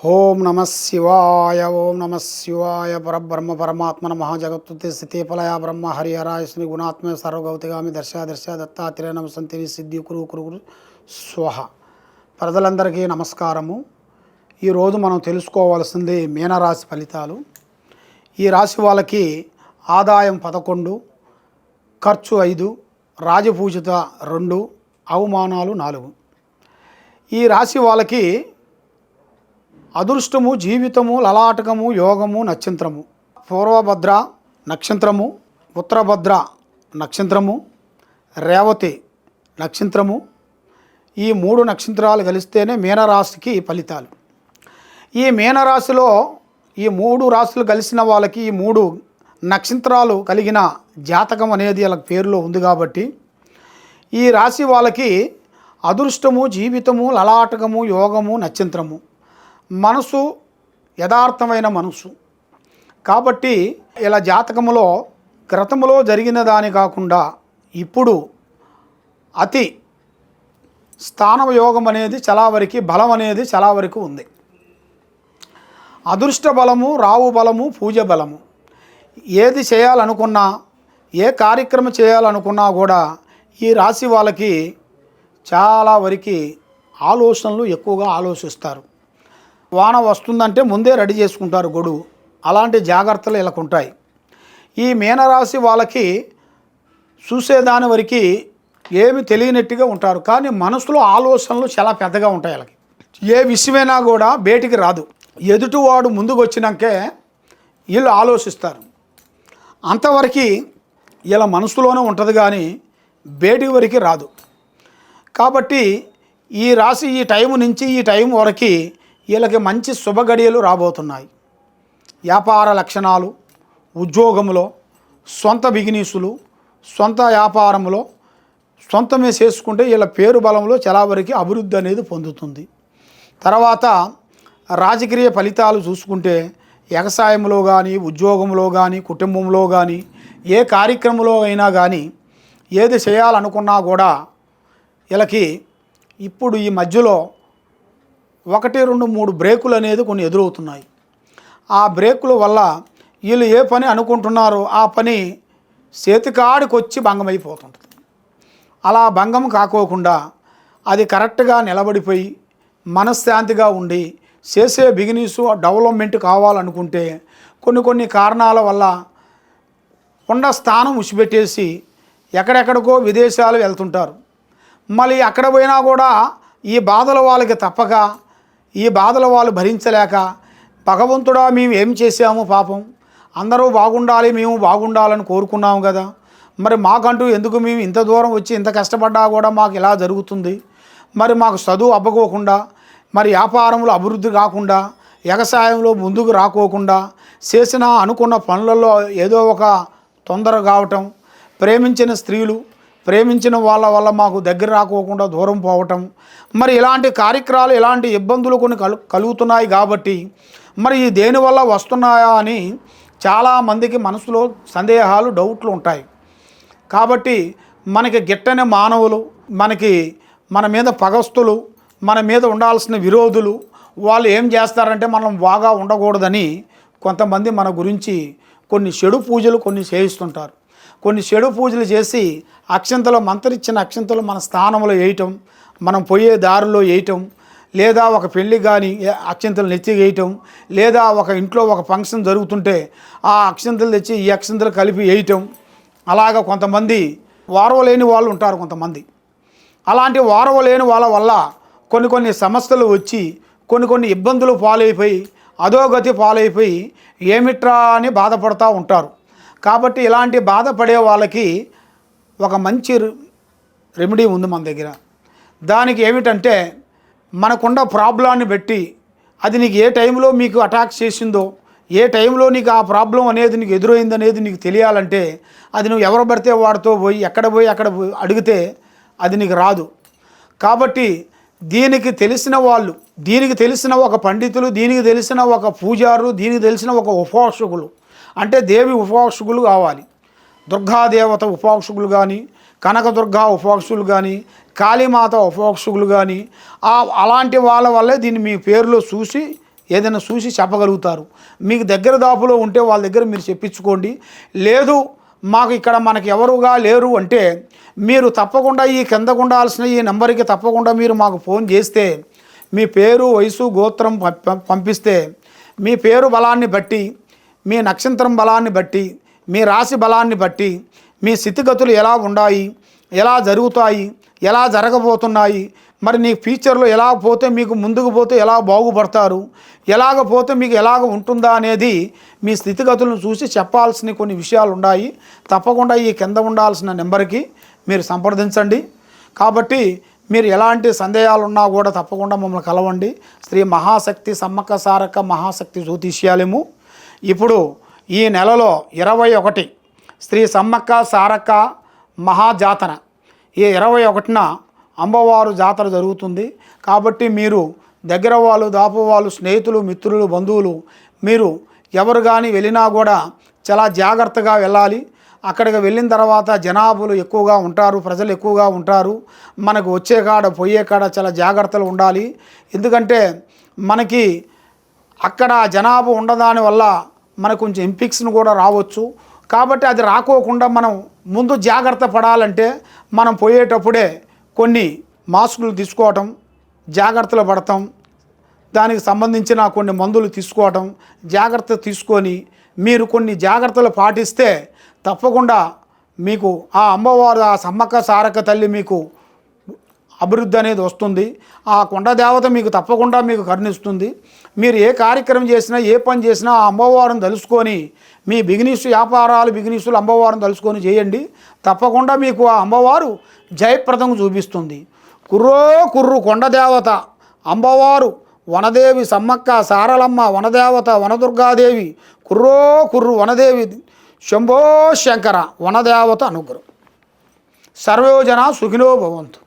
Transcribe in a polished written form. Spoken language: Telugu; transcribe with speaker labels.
Speaker 1: ఓం నమ శివాయ. ఓం నమ శివాయ. పరబ్రహ్మ పరమాత్మన మహాజగత్తుతి స్థితిఫలయ బ్రహ్మ హరిహరాయ శ్రీ గుణాత్మ సర్వగౌతిగామి దర్శ దత్తాత్రేయ నమసంతివి సిద్ధి కురు కురు కురు స్వహ. ప్రజలందరికీ నమస్కారము. ఈరోజు మనం తెలుసుకోవాల్సింది మీనరాశి ఫలితాలు. ఈ రాశి వాళ్ళకి ఆదాయం 11, ఖర్చు 5, రాజపూజిత 2, అవమానాలు 4. ఈ రాశి వాళ్ళకి అదృష్టము, జీవితము, లలాటకము, యోగము, నక్షత్రము. పూర్వభద్ర నక్షత్రము, ఉత్తరభద్ర నక్షత్రము, రేవతి నక్షత్రము. ఈ 3 నక్షత్రాలు కలిస్తేనే మీనరాశికి ఫలితాలు. ఈ మీనరాశిలో ఈ 3 రాశులు కలిసిన వాళ్ళకి ఈ 3 నక్షత్రాలు కలిగిన జాతకం అనేది వాళ్ళ పేరులో ఉంది కాబట్టి ఈ రాశి వాళ్ళకి అదృష్టము, జీవితము, లలాటకము, యోగము, నక్షత్రము. మనసు యథార్థమైన మనసు కాబట్టి ఇలా జాతకములో గతములో జరిగిన దాని కాకుండా ఇప్పుడు అతి స్థాన యోగం అనేది చాలా వరకు, బలం అనేది చాలా వరకు ఉంది. అదృష్ట బలము, రావు బలము, పూజ బలము. ఏది చేయాలనుకున్నా, ఏ కార్యక్రమం చేయాలనుకున్నా కూడా ఈ రాశి వాళ్ళకి చాలా వరకు ఆలోచనలు ఎక్కువగా ఆలోచిస్తారు. వాన వస్తుందంటే ముందే రెడీ చేసుకుంటారు గొడుగు. అలాంటి జాగ్రత్తలు వీళ్ళకు ఉంటాయి. ఈ మీనరాశి వాళ్ళకి చూసేదాని వరకు ఏమి తెలియనట్టుగా ఉంటారు, కానీ మనసులో ఆలోచనలు చాలా పెద్దగా ఉంటాయి. వీళ్ళకి ఏ విషయమైనా కూడా బయటికి రాదు. ఎదుటివాడు ముందుకు వచ్చినాకే వీళ్ళు ఆలోచిస్తారు. అంతవరకు వీళ్ళ మనసులోనే ఉంటుంది, కానీ బయటికి వరకు రాదు. కాబట్టి ఈ రాశి ఈ టైం నుంచి ఈ టైం వరకు వీళ్ళకి మంచి శుభగడియలు రాబోతున్నాయి. వ్యాపార లక్షణాలు, ఉద్యోగంలో, సొంత బిజినెస్సులు, సొంత వ్యాపారంలో సొంతమే చేసుకుంటే వీళ్ళ పేరు బలంలో చాలా వరకు అభివృద్ధి అనేది పొందుతుంది. తర్వాత రాజకీయ ఫలితాలు చూసుకుంటే వ్యవసాయంలో కానీ, ఉద్యోగంలో కానీ, కుటుంబంలో కానీ, ఏ కార్యక్రమంలో అయినా కానీ ఏది చేయాలనుకున్నా కూడా వీళ్ళకి ఇప్పుడు ఈ మధ్యలో 1, 2, 3 బ్రేకులు అనేది కొన్ని ఎదురవుతున్నాయి. ఆ బ్రేకుల వల్ల వీళ్ళు ఏ పని అనుకుంటున్నారో ఆ పని చేతికాడికి వచ్చి భంగం అయిపోతుంటుంది. అలా భంగం కాకోకుండా అది కరెక్ట్గా నిలబడిపోయి మనశ్శాంతిగా ఉండి చేసే బిజినెస్ డెవలప్మెంట్ కావాలనుకుంటే కొన్ని కారణాల వల్ల ఉన్న స్థానం ఉసిపెట్టేసి ఎక్కడెక్కడికో విదేశాలు వెళ్తుంటారు. మళ్ళీ అక్కడ పోయినా కూడా ఈ బాధలు వాళ్ళకి తప్పక, ఈ బాధలు వాళ్ళు భరించలేక, భగవంతుడా మేము ఏం చేసాము పాపం, అందరూ బాగుండాలి, మేము బాగుండాలని కోరుకున్నాము కదా, మరి మాకంటూ ఎందుకు మేము ఇంత దూరం వచ్చి ఇంత కష్టపడ్డా కూడా మాకు ఇలా జరుగుతుంది, మరి మాకు చదువు అబ్బకోకుండా, మరి వ్యాపారంలో అభివృద్ధి కాకుండా, వ్యవసాయంలో ముందుకు రాకోకుండా, చేసిన అనుకున్న పనులలో ఏదో ఒక తొందర కావటం, ప్రేమించిన స్త్రీలు ప్రేమించిన వాళ్ళ వల్ల మాకు దగ్గర రాకోకుండా దూరం పోవటం, మరి ఇలాంటి కార్యక్రమాలు, ఇలాంటి ఇబ్బందులు కొన్ని కలుగుతున్నాయి. కాబట్టి మరి ఈ దేనివల్ల వస్తున్నాయా అని చాలామందికి మనసులో సందేహాలు, డౌట్లు ఉంటాయి. కాబట్టి మనకి గిట్టని మానవులు, మన మీద పగస్తులు, మన మీద ఉండాల్సిన విరోధులు వాళ్ళు ఏం చేస్తారంటే మనం బాగా ఉండకూడదని కొంతమంది మన గురించి కొన్ని చెడు పూజలు కొన్ని చేయిస్తుంటారు. కొన్ని చెడు పూజలు చేసి అక్షంతలు, మంత్రిచ్చిన అక్షంతలు మన స్థానంలో వేయటం, మనం పోయే దారిలో వేయటం, లేదా ఒక పెళ్ళి కానీ అక్షంతలు నెత్తి వేయటం, లేదా ఒక ఇంట్లో ఒక ఫంక్షన్ జరుగుతుంటే ఆ అక్షంతలు తెచ్చి ఈ అక్షంతలు కలిపి వేయటం. అలాగా కొంతమంది వారవలేని వాళ్ళు ఉంటారు. కొంతమంది అలాంటి వారవలేని వాళ్ళ వల్ల కొన్ని సమస్యలు వచ్చి కొన్ని ఇబ్బందులు పాలైపోయి అధోగతి పాలైపోయి ఏమిట్రా అని బాధపడుతూ ఉంటారు. కాబట్టి ఇలాంటి బాధపడే వాళ్ళకి ఒక మంచి రెమెడీ ఉంది మన దగ్గర. దానికి ఏమిటంటే మనకున్న ప్రాబ్లాన్ని బట్టి అది నీకు ఏ టైంలో మీకు అటాక్ చేసిందో, ఏ టైంలో నీకు ఆ ప్రాబ్లం అనేది నీకు ఎదురైందనేది నీకు తెలియాలంటే అది నువ్వు ఎవరు పడితే వాడితో పోయి అక్కడ అడిగితే అది నీకు రాదు. కాబట్టి దీనికి తెలిసిన వాళ్ళు, దీనికి తెలిసిన ఒక పండితులు, దీనికి తెలిసిన ఒక పూజారులు, దీనికి తెలిసిన ఒక ఉపాసకులు, అంటే దేవి ఉపాసకులు కావాలి. దుర్గాదేవత ఉపాసకులు కానీ, కనకదుర్గా ఉపాసకులు కానీ, కాళీమాత ఉపాసకులు కానీ అలాంటి వాళ్ళ వల్లే దీన్ని మీ పేరులో చూసి ఏదైనా చూసి చెప్పగలుగుతారు. మీకు దగ్గర దాపులో ఉంటే వాళ్ళ దగ్గర మీరు చెప్పించుకోండి. లేదు మాకు ఇక్కడ మనకి ఎవరుగా లేరు అంటే మీరు తప్పకుండా ఈ కింద ఉండాల్సిన ఈ నెంబర్కి తప్పకుండా మీరు మాకు ఫోన్ చేస్తే మీ పేరు, వయసు, గోత్రం పంపిస్తే మీ పేరు బలాన్ని బట్టి, మీ నక్షత్రం బలాన్ని బట్టి, మీ రాశి బలాన్ని బట్టి మీ స్థితిగతులు ఎలా ఉన్నాయి, ఎలా జరుగుతాయి, ఎలా జరగబోతున్నాయి, మరి నీ ఫ్యూచర్లో ఎలా పోతే మీకు ముందుకు పోతే ఎలా బాగుపడతారు, ఎలాగ పోతే మీకు ఎలాగ ఉంటుందా అనేది మీ స్థితిగతులను చూసి చెప్పాల్సిన కొన్ని విషయాలు ఉన్నాయి. తప్పకుండా ఈ కింద ఉండాల్సిన నెంబర్కి మీరు సంప్రదించండి. కాబట్టి మీరు ఎలాంటి సందేహాలు ఉన్నా కూడా తప్పకుండా మమ్మల్ని కలవండి. శ్రీ మహాశక్తి సమ్మక్క సారక్క మహాశక్తి జ్యోతిష్యాలయము ఇప్పుడు ఈ నెలలో 21 శ్రీ సమ్మక్క సారక్క మహాజాతర, ఈ 21న అమ్మవారు జాతర జరుగుతుంది. కాబట్టి మీరు దగ్గర వాళ్ళు, దాపు వాళ్ళు, స్నేహితులు, మిత్రులు, బంధువులు మీరు ఎవరు కానీ వెళ్ళినా కూడా చాలా జాగ్రత్తగా వెళ్ళాలి. అక్కడికి వెళ్ళిన తర్వాత జనాభాలు ఎక్కువగా ఉంటారు, ప్రజలు ఎక్కువగా ఉంటారు. మనకు వచ్చే కాడ పోయే కాడ చాలా జాగ్రత్తలు ఉండాలి. ఎందుకంటే మనకి అక్కడ జనాభా ఉండదాని వల్ల మనకు కొంచెం ఇన్ఫెక్షన్ కూడా రావచ్చు. కాబట్టి అది రాకోకుండా మనం ముందు జాగ్రత్త పడాలంటే మనం పోయేటప్పుడే కొన్ని మాస్కులు తీసుకోవటం, జాగ్రత్తలు పడటం, దానికి సంబంధించిన కొన్ని మందులు తీసుకోవటం, జాగ్రత్త తీసుకొని మీరు కొన్ని జాగ్రత్తలు పాటిస్తే తప్పకుండా మీకు ఆ అమ్మవారు, ఆ సమ్మక్క సారక్క తల్లి మీకు అభివృద్ధి అనేది వస్తుంది. ఆ కొండ దేవత మీకు తప్పకుండా మీకు కరుణిస్తుంది. మీరు ఏ కార్యక్రమం చేసినా, ఏ పని చేసినా ఆ అమ్మవారిని తలుసుకొని మీ బిజినెస్ వ్యాపారాలు, బిజినెస్లు అమ్మవారిని తలుసుకొని చేయండి. తప్పకుండా మీకు ఆ అమ్మవారు జయప్రదం చూపిస్తుంది. కుర్రో కుర్రు కొండ దేవత అమ్మవారు వనదేవి సమ్మక్క సారలమ్మ, వనదేవత వనదుర్గాదేవి, కుర్రో కుర్రు వనదేవి, శంభో శంకర వనదేవత అనుగ్రహం. సర్వోజన సుఖినో భవంతు.